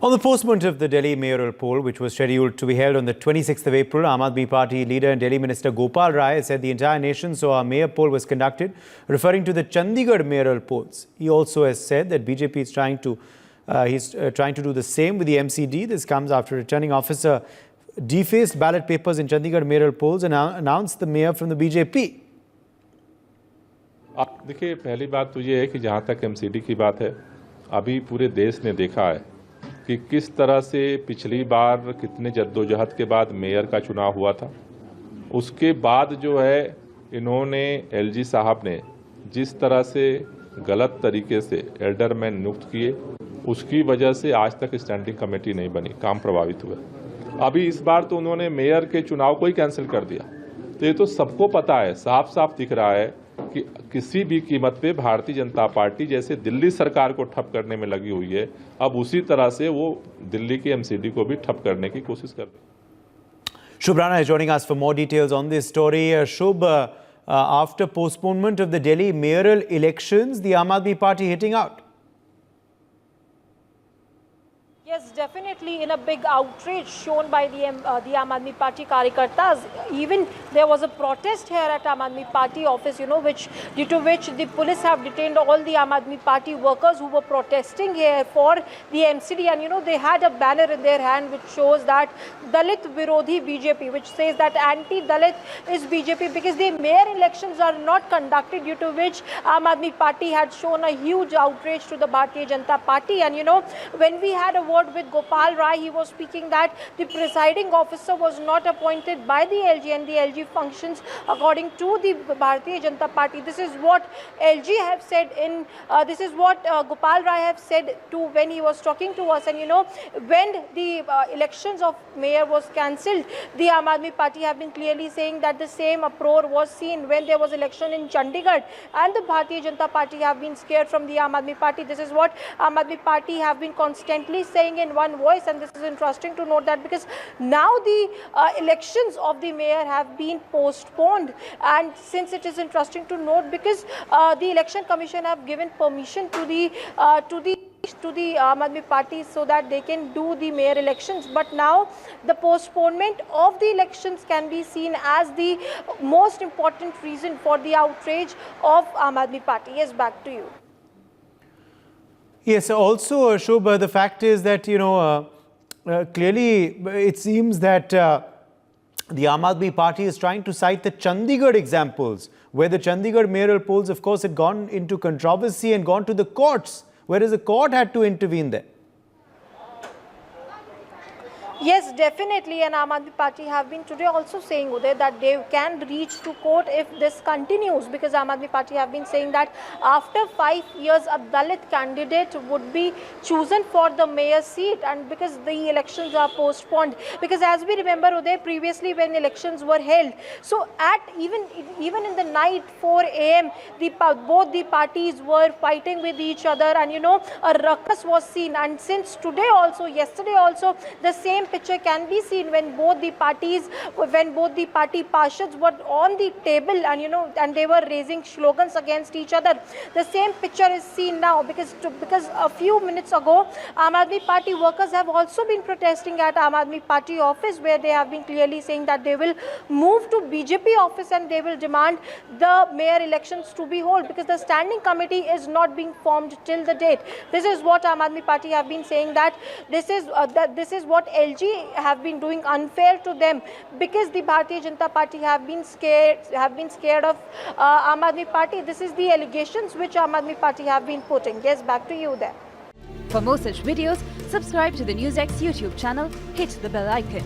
On the postponement of the Delhi mayoral poll, which was scheduled to be held on the 26th of April, Aam Aadmi Party leader and Delhi Minister Gopal Rai said the entire nation saw a mayor poll was conducted, referring to the Chandigarh mayoral polls. He also has said that BJP is trying to do the same with the MCD. This comes after a returning officer defaced ballot papers in Chandigarh mayoral polls and announced the mayor from the BJP. आप देखिए, पहली बात तो ये है कि जहाँ तक MCD की बात है, अभी पूरे देश ने देखा है कि किस तरह से पिछली बार कितने जद्दोजहद के बाद मेयर का चुनाव हुआ था। उसके बाद जो है इन्होंने LG साहब ने जिस तरह से गलत तरीके से एल्डरमैन नियुक्त किए, उसकी वजह से आज तक स्टैंडिंग कमेटी नहीं बनी, काम प्रभावित हुए। अभी इस बार तो उन्होंने मेयर के चुनाव को ही कैंसिल कर दिया। तो ये तो सबको पता है, साफ साफ दिख रहा है कि किसी भी कीमत पे भारतीय जनता पार्टी जैसे दिल्ली सरकार को ठप करने में लगी हुई है, अब उसी तरह से वो दिल्ली के MCD को भी ठप करने की कोशिश कर रही है। Shubh Rana is joining us for more details on this story. Shubh, after postponement of the Delhi mayoral elections, the Aam Aadmi Party hitting out. Yes, definitely in a big outrage shown by the Aam Aadmi Party Karyakartas. Even there was a protest here at Aam Aadmi Party office, due to which the police have detained all the Aam Aadmi Party workers who were protesting here for the MCD. And, they had a banner in their hand which shows that Dalit Virodhi BJP, which says that anti-Dalit is BJP because the mayor elections are not conducted, due to which Aam Aadmi Party had shown a huge outrage to the Bharatiya Janata Party. And, when we had a word with Gopal Rai, he was speaking that the presiding officer was not appointed by the LG and the LG functions according to the Bharatiya Janata Party. This is what LG have said this is what Gopal Rai have said to when he was talking to us. And when the elections of mayor was cancelled, the Aam Aadmi Party have been clearly saying that the same uproar was seen when there was election in Chandigarh, and the Bharatiya Janata Party have been scared from the Aam Aadmi Party. This is what Aam Aadmi Party have been constantly saying in one voice, and this is interesting to note that because now the elections of the mayor have been postponed. And since it is interesting to note because the election commission have given permission to the Aam Aadmi Party so that they can do the mayor elections, but now the postponement of the elections can be seen as the most important reason for the outrage of Aam Aadmi Party. Yes, back to you. Yes, also, Shubh, the fact is that, clearly it seems that the Aam Aadmi Party is trying to cite the Chandigarh examples, where the Chandigarh mayoral polls, of course, had gone into controversy and gone to the courts, whereas the court had to intervene there. Yes, definitely, and Aam Aadmi Party have been today also saying, Uday, that they can reach to court if this continues, because Aam Aadmi Party have been saying that after 5 years a Dalit candidate would be chosen for the mayor seat, and because the elections are postponed. Because as we remember, Uday, previously when elections were held, so at even in the night 4 a.m. both the parties were fighting with each other, and a ruckus was seen. And since today also, yesterday also, the same picture can be seen when both the party parshads were on the table, and they were raising slogans against each other. The same picture is seen now because a few minutes ago Aam Aadmi Party workers have also been protesting at Aam Aadmi Party office, where they have been clearly saying that they will move to BJP office and they will demand the mayor elections to be held, because the standing committee is not being formed till the date. This is what Aam Aadmi Party have been saying, that this is what LG have been doing unfair to them, because the Bharatiya Janata Party have been scared of Aam Aadmi Party. This is the allegations which Aam Aadmi Party have been putting. Yes, back to you there. For more such videos, subscribe to the NewsX YouTube channel, hit the bell icon.